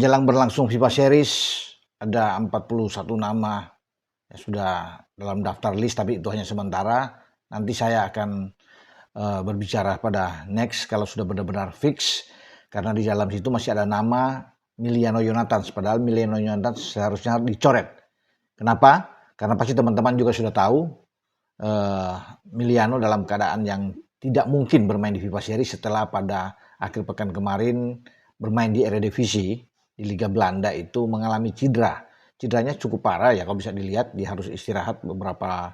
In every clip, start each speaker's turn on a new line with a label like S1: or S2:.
S1: Menjelang berlangsung FIFA Series ada 41 nama yang sudah dalam daftar list, tapi itu hanya sementara. Nanti saya akan berbicara pada next kalau sudah benar-benar fix, karena di dalam situ masih ada nama Emiliano Yonathans, padahal Emiliano Yonathans seharusnya dicoret. Kenapa? Karena pasti teman-teman juga sudah tahu Emiliano dalam keadaan yang tidak mungkin bermain di FIFA Series setelah pada akhir pekan kemarin bermain di Eredivisie di Liga Belanda itu mengalami cedera. Cederanya cukup parah ya, kalau bisa dilihat dia harus istirahat beberapa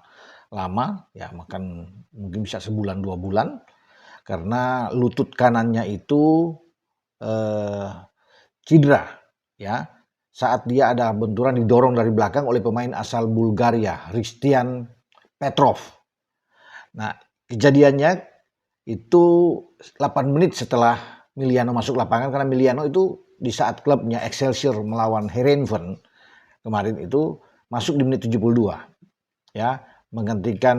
S1: lama ya, makan mungkin bisa sebulan 2 bulan, karena lutut kanannya itu cedera ya, saat dia ada benturan didorong dari belakang oleh pemain asal Bulgaria, Hristijan Petrov. Nah, kejadiannya itu 8 menit setelah Emiliano masuk lapangan, karena Emiliano itu di saat klubnya Excelsior melawan Heerenveen kemarin itu masuk di menit 72 ya, menggantikan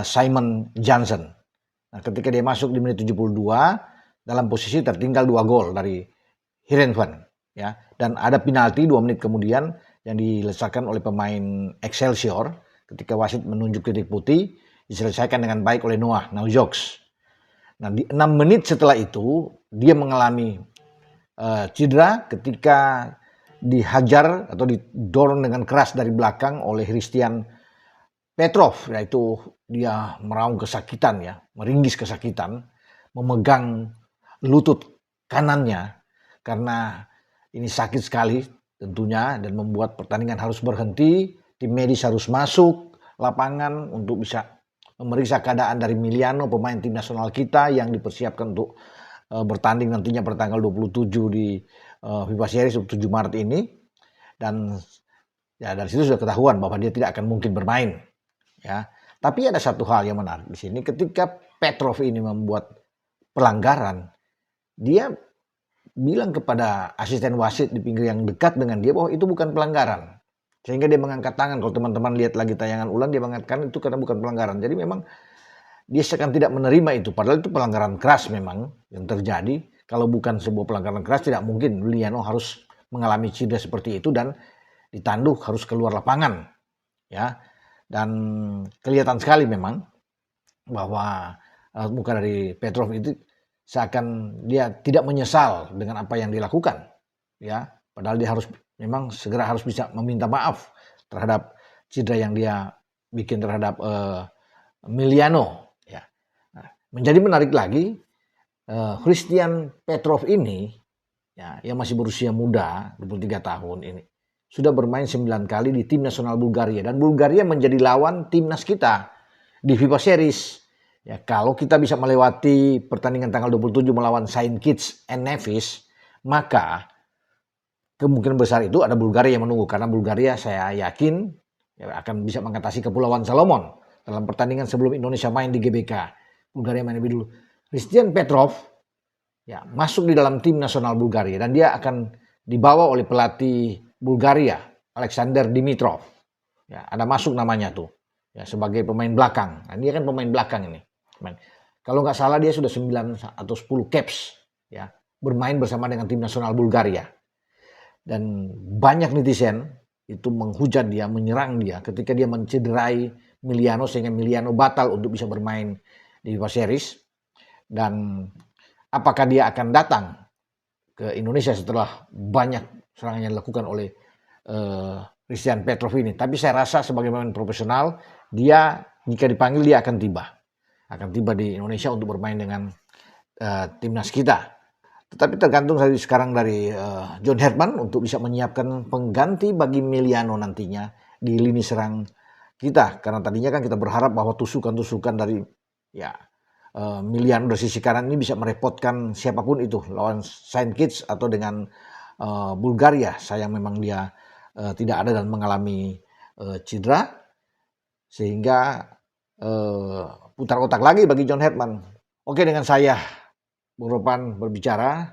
S1: Simon Johnson. Nah, ketika dia masuk di menit 72 dalam posisi tertinggal 2 gol dari Heerenveen ya, dan ada penalti 2 menit kemudian yang dilesakan oleh pemain Excelsior ketika wasit menunjuk titik putih, diselesaikan dengan baik oleh Noah Naujoks. Nah, di 6 menit setelah itu dia mengalami cedera ketika dihajar atau didorong dengan keras dari belakang oleh Hristijan Petrov, yaitu dia meraung kesakitan ya, meringis kesakitan, memegang lutut kanannya, karena ini sakit sekali tentunya dan membuat pertandingan harus berhenti, tim medis harus masuk lapangan untuk bisa memeriksa keadaan dari Emiliano, pemain tim nasional kita yang dipersiapkan untuk bertanding nantinya bertanggal 27 di FIFA Series 7 Maret ini. Dan ya dari situ sudah ketahuan bahwa dia tidak akan mungkin bermain ya. Tapi ada satu hal yang menarik di sini, ketika Petrov ini membuat pelanggaran, dia bilang kepada asisten wasit di pinggir yang dekat dengan dia bahwa itu bukan pelanggaran. Sehingga dia mengangkat tangan. Kalau teman-teman lihat lagi tayangan ulang, dia mengatakan itu karena bukan pelanggaran. Jadi memang dia seakan tidak menerima itu, padahal itu pelanggaran keras memang yang terjadi. Kalau bukan sebuah pelanggaran keras, tidak mungkin Emiliano harus mengalami cedera seperti itu dan ditanduk harus keluar lapangan ya. Dan kelihatan sekali memang bahwa muka dari Petrov itu seakan dia tidak menyesal dengan apa yang dilakukan ya, padahal dia harus memang segera harus bisa meminta maaf terhadap cedera yang dia bikin terhadap Emiliano ya. Nah, menjadi menarik lagi, Hristijan Petrov ini ya, yang masih berusia muda 23 tahun ini sudah bermain 9 kali di tim nasional Bulgaria, dan Bulgaria menjadi lawan timnas kita di FIFA Series. Ya, kalau kita bisa melewati pertandingan tanggal 27 melawan Saint Kitts and Nevis, maka kemungkinan besar itu ada Bulgaria yang menunggu, karena Bulgaria saya yakin ya, akan bisa mengatasi Kepulauan Salomon dalam pertandingan sebelum Indonesia main di GBK. Bulgaria main lebih dulu. Hristijan Petrov ya masuk di dalam tim nasional Bulgaria, dan dia akan dibawa oleh pelatih Bulgaria Alexander Dimitrov. Ya, ada masuk namanya tuh ya sebagai pemain belakang. Nah, dia kan pemain belakang ini. Kalau nggak salah dia sudah 9 atau 10 caps ya bermain bersama dengan tim nasional Bulgaria. Dan banyak netizen itu menghujat dia, menyerang dia ketika dia mencederai Emiliano sehingga Emiliano batal untuk bisa bermain di FIFA Series. Dan apakah dia akan datang ke Indonesia setelah banyak serangan yang dilakukan oleh Hristijan Petrov ini? Tapi saya rasa sebagai pemain profesional, dia jika dipanggil dia akan tiba di Indonesia untuk bermain dengan timnas kita. Tetapi tergantung sekarang dari John Herdman untuk bisa menyiapkan pengganti bagi Emiliano nantinya di lini serang kita. Karena tadinya kan kita berharap bahwa tusukan-tusukan dari ya Emiliano dari sisi kanan ini bisa merepotkan siapapun itu, lawan Saint Kitts atau dengan Bulgaria. Sayang memang dia tidak ada dan mengalami cedera, sehingga putar otak lagi bagi John Herdman. Oke, dengan saya Bung Ropan berbicara.